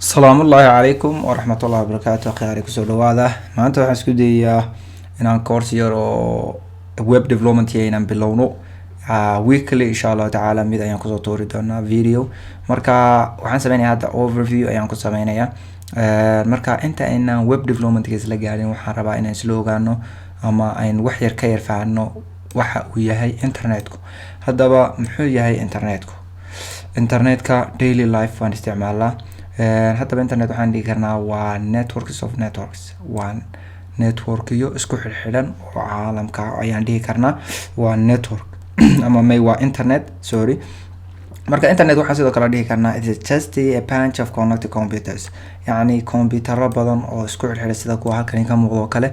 السلام الله عليكم ورحمة الله وبركاته. خياري كسو دواده maanta waxaan isku dayayaa inaan course yar oo web development inaan bilowno weekly insha Allah taala mid ayaan kusoo tuuri doonaa video. Marka waxaan sameynayaa hadda overview ayaan ku sameynayaa. Marka inta inaan web development isla gaarin waxaan rabaa inaan isla ogaano ama aan wax yar ka yar fahanno waxa uu yahay internetku. Haddaba muxuu yahay internetku? Internetka daily life waan isticmaalaa. haddaba internet waxaan dhihi karnaa waa networks of networks, waa networkyo isku xidhan oo caalamka ayaan dhihi karnaa waa network ama may waa internet, sorry. Marka internet waxaan sidoo kale dhihi karnaa it is just a bunch of connected computers, yani kombiyuutarro badan oo isku xidhan sida kuwa halkan ka muuqdo kale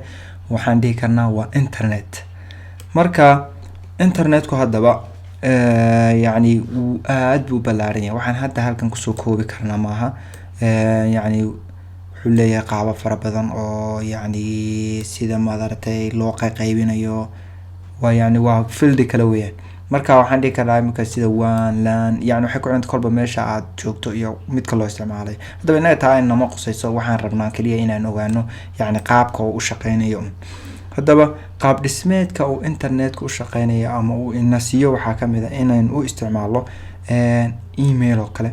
waxaan dhihi karnaa waa internet. Marka internetku haddaba يعني aad buu ballaaran yahay. waxaan hadda halkan kusoo koobi karnaa maaha. يعني wuxuu leeyahay qaabab fara badan oo يعني sida madartay loo qaybinayo waa يعني waa field kala weeyaan. marka waxaan dhihi karaa imika sida WAN LAN يعني waxay ku xiranta kolba meesha aad joogto iyo midka loo isticmaalay. haddaba inaga taa inama qusayso, waxaan rabnaa kaliya inaan ogaano يعني qaabka uu u shaqeynayo. haddaba qaab dhismeedka uu internetku u shaqeynayo ama uu inasiyo waxaa kamid ah inaan u isticmaalo email oo kale.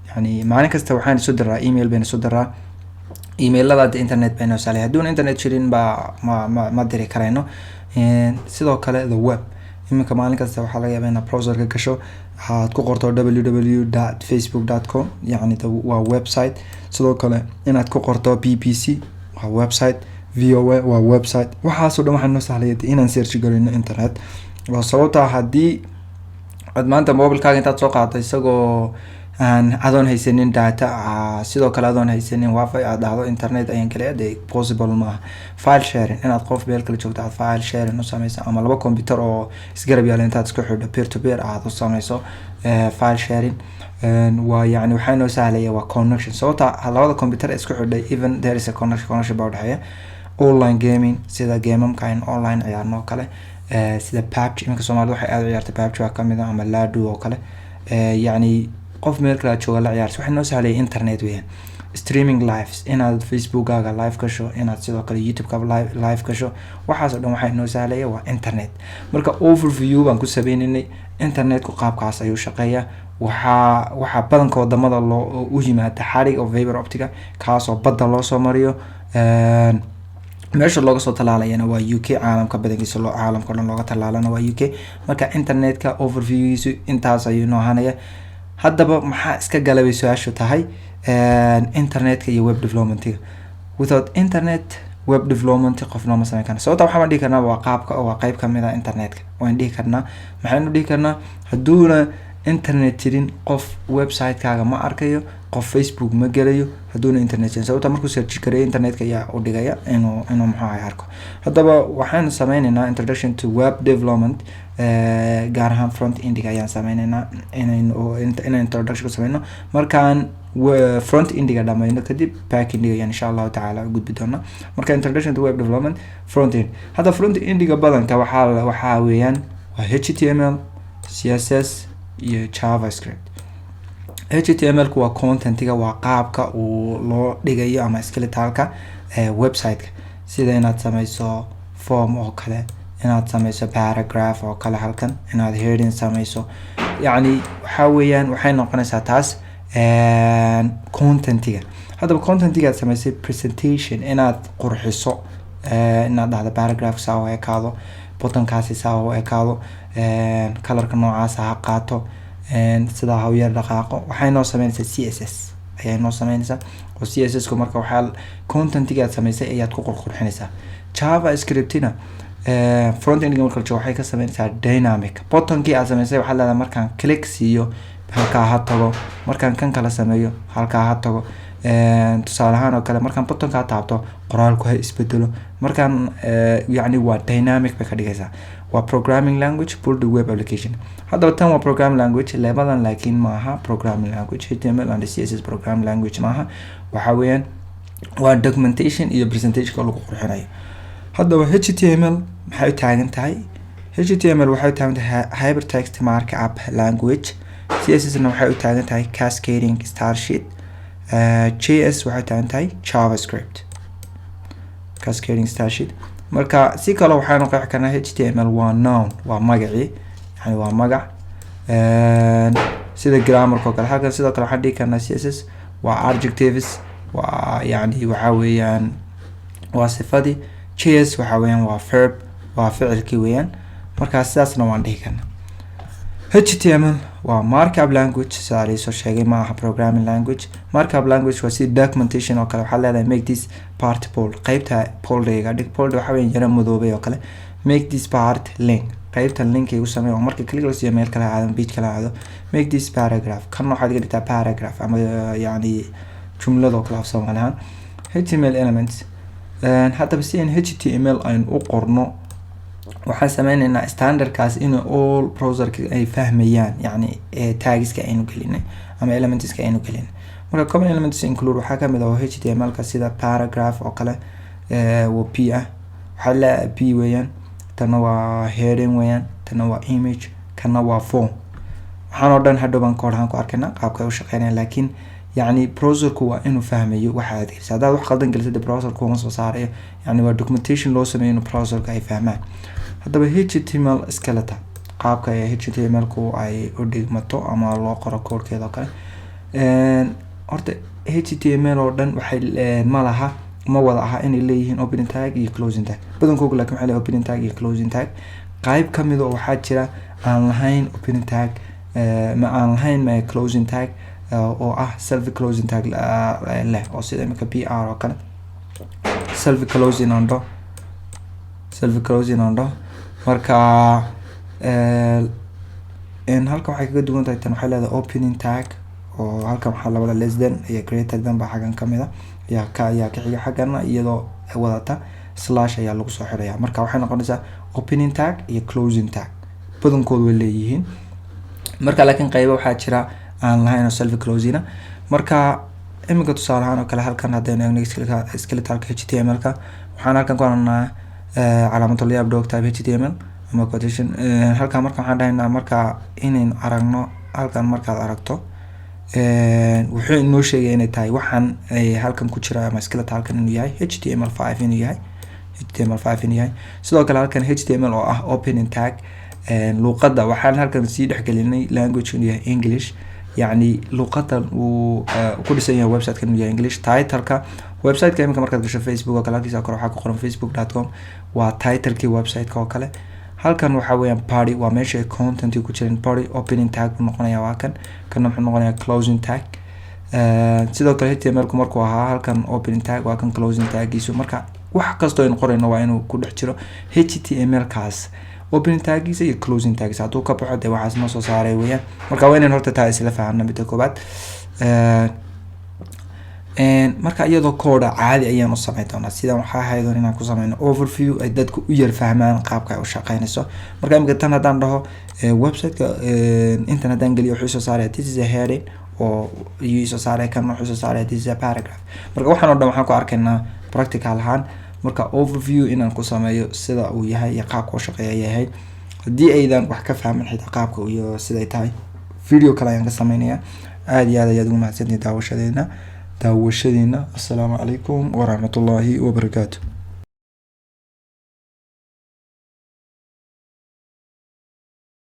يعني maalin kasta waxaan soo diraa email bayna soo diraa. emailada internet bayna saalay haddii internet jirin ba ma diri karayno. sidoo kale the web imika maalin kasta waxaa laga yaabaa inaad browserka gasho aad ku qorto www.facebook.com يعني waa website. sidoo kale inaad ku qorto BBC waa website, VOA waa website. waxaasoo dhan waxaan noo sahlaya inaan search garino internet. waa sababta haddii aad maanta mobilkaaga intaad soo qaadato isagoo aan adoon haysanin data, sidoo kale adoon haysanin wifi aad dhahdo internet ayaan kale aad possible maaha. file sharing inaad qof meel kale joogto aad file sharing u sameyso ama laba computer oo isgarab yaala intaad isku xidho peer to peer aad u sameyso file sharing. waa يعني waxaa noo sahlaya waa connection. sababta labada computer isku xidhay even there is a connection baa u dhaxeeya. online gaming sida gamamka in online ciyaarno kale sida PUBG iminka Soomaalidu waxay aad u ciyaartaa PUBG waa kamid ah ama Lado oo kale. يعني qof meel kale jooga la ciyaarso waxay noo sahlay internet weeyaan. streaming lives inaad facebookaga live gasho, inaad sidoo kale youtube-ka live gasho, waxaas oo dhan waxay noo sahlaya waa internet. marka overview baan ku sameynay internetku qaabkaas ayuu shaqeeyaa. waxaa badanka wadamada loo u yimaada xarig oo fiber optica kaas oo badda loo soo mariyo. meesha looga soo talaalayana waa UK, caalamka badankiisa caalamka dhan looga talaalana waa UK. marka internetka overviewgiisu intaas ayuu noo hanaya. haddaba maxaa iska galabay su-aashu tahay internetka iyo web developmentiga. without internet web development qofna ma sameyn karo. sababta waxaan dhihi karnaa waa qaabka oo waa qayb kamid ah internetka. waan dhihi karnaa maxaynu dhihi karnaa hadduuna internet jirin qof website-kaaga ma arkayo, qof Facebook ma gelayo hadduuna internet jirin. sababta markuu search gareeyo internetka ayaa u dhigaya inuu maxaa arko. haddaba waxaan sameynaynaa introduction to web development gaar ahaan front end ayaan sameynaynaa inaan introduction ku sameyno. markaan front end dhamayno kadib back end ayaan insha Allah taala u gudbi doonaa. marka introduction to web development front end. hadda front end badanka waxaa weeyaan waa HTML, CSS iyo JavaScript. HTML ku waa contentiga, waa qaabka uu loo dhigayo ama skeletalka website-ka, sida inaad sameyso form oo kale, inaad sameyso paragraph oo kale, halkan inaad heading sameyso. يعني waxa weeyaan waxay noqonaysaa taas contentiga. haddaba contentiga sameysay presentation inaad qurxiso, inaad dhahdo paragraph saa oo ekaado, buttonkaasi saa oo ekaado, colorka noocaas ha qaato, sida ha u yar dhaqaaqo. waxay noo sameynaysaa CSS ayay noo sameynaysaa oo CSS ku marka waxa contentiga aad sameysay ayaad ku qurxinaysaa. JavaScript-na front end marka waxay ka sameynaysaa dynamic. button-kii aad sameysay waxa la markaan click siiyo halka ha tago, markaan kan kala sameeyo halka ha tago. tusaale ahaan oo kale markaan button-ka taabto qoraalku ha isbedelo. markaan يعني waa dynamic bay ka dhigaysaa. waa programming language for the web application. haddaba tan waa programming language labadan laakiin maaha programming language. HTML and CSS programming language maaha. waxa weeyaan waa documentation iyo presentation lagu qurxinayo. haddaba HTML maxay taagan tahay? HTML waxay taagan tahay hypertext markup language. CSS na waxay u taagan tahay cascading style sheet. JS waxay tahay JavaScript cascading style sheet. marka si kale waxaanu qeexi karnaa HTML waa noun, waa magacii, yani waa magac sida grammarka oo kale. halkan sidoo kale waxaan dhihi karnaa CSS waa adjectives, waa yani waxa weeyaan waa sifadii. JS waxa weeyaan waa verb, waa ficilkii weeyaan. marka sidaasna waan dhihi karnaa. HTML waa markup language, sida soo sheegay ma aha programming language. markup language waa si documentation oo kale. waxaa leedahay make this part bold, qaybta boldayga dhig. bold waxa weeyaan yara madoobay oo kale. make this part link, qaybta link ay u sameeyo oo marka click la siiyo meel kale aado, page kale aado. make this paragraph, kan waxaad ka dhigtaa paragraph ama yani jumlad oo kale af Soomaali ahaan. HTML elements haddaba si in HTML aynu u qorno waxaan sameynaynaa standardkaas in all browserka ay fahmayaan, yani tagska aynu gelinay ama elementska aynu gelinay. marka common elements include waxaa kamid ah HTML ka sida paragraph oo kale waa p ah, waxaa la p weeyaan, tana waa heading weeyaan, tana waa image, kana waa form. waxaan oo dhan hadhow baan koodhaan ku arkaynaa qaabka ay u shaqeynayaan, laakiin yani browserku waa inuu fahmayo waxa aad gelisay. haddaad wax qaldan gelisay browserku uma soo saarayo, yani waa documentation loo sameeyo in browserka ay fahmaan. haddaba HTML skeleton, qaabka ay HTML ku ay u dhigmato ama loo qoro koodkeeda oo kale. horta HTML oo dhan waxay ma laha ma wada aha inay leeyihiin opening tag iyo closing tag. badankoodu laakiin waxay leeyihiin opening tag iyo closing tag. qayb kamid oo waxaa jira aan lahayn opening tag ma aan lahayn closing tag oo ah self closing tag leh, oo sida imika PR oo kale self closing ondo marka halkan waxay kaga duwan tahay tan. waxay leedahay opening tag oo halkan waxaa labada less than iyo greater than baa xaggan kamid ah, ayaa ka xiga xaggana iyadoo wadata slash ayaa lagu soo xiraya. marka waxay noqonaysaa opening tag iyo closing tag, badankoodu way leeyihiin. marka laakiin qaybo waxaa jira aan lahayn oo self closing. marka imika tusaale ahaan oo kale halkan haddaynu eegno skeletalka HTML-ka waxaan halkan ku arnaa calaamadul yaab dog type HTML ama quotation. halkan marka waxaan dhahaynaa marka inaynu aragno halkan markaad aragto wuxuu inoo sheegay inay tahay waxaan halkan ku jira ama skeletal halkan inuu yahay HTML5 inuu yahay. sidoo kale halkan HTML oo ah opening tag luqadda waxaan halkan sii dhexgelinay language inuu yahay English, yani luqadan uu ku dhisan yahay website kan inuu yahay English. title-ka website-ka imika markaad gasho Facebook oo kale halkiisa kore waxaa ku qoran facebook.com, waa title-kii website-ka oo kale. halkan waxa weeyaan party waa meesha content ku jiraan. party opening tag buu noqonayaa waa kan, kana wuxuu noqonayaa closing tag. sidoo kale HTML-ku markuu ahaa halkan opening tag waa kan closing tag-giisu. marka wax kastoo aynu qorayno waa inuu ku dhex jiro HTML-kaas opening taggiisa iyo closing taggiisa. hadduu ka baxo dee waxaas noo soo saaray weeyaan. marka waa inaan horta taa isla fahamna midda koobaad. marka iyadoo kooda caadi ayaan u sameyn doonaa. sidan waxaa haydoon inaan ku sameyno overview ay dadku u yar fahmaan qaabka ay u shaqeynayso. marka imika tan haddaan dhaho website-ka intan haddaan geliyo wuxuu soo saaraya this is a heading oo iyuu soo saaraya kan wuxuu soo saaraya this is a paragraph. marka waxaan oo dhan waxaan ku arkaynaa practical ahaan. marka overview inaan ku sameeyo sida uu yahay iyo qaabka uu shaqeeya yahay. haddii aydan wax ka fahmin xitaa qaabka iyo siday tahay video kale ayaan ka sameynaya. aad iyo aad ayaad ugu mahadsantihiin daawashadeena. assalaamu calaykum waraxmatullaahi wabarakaatu.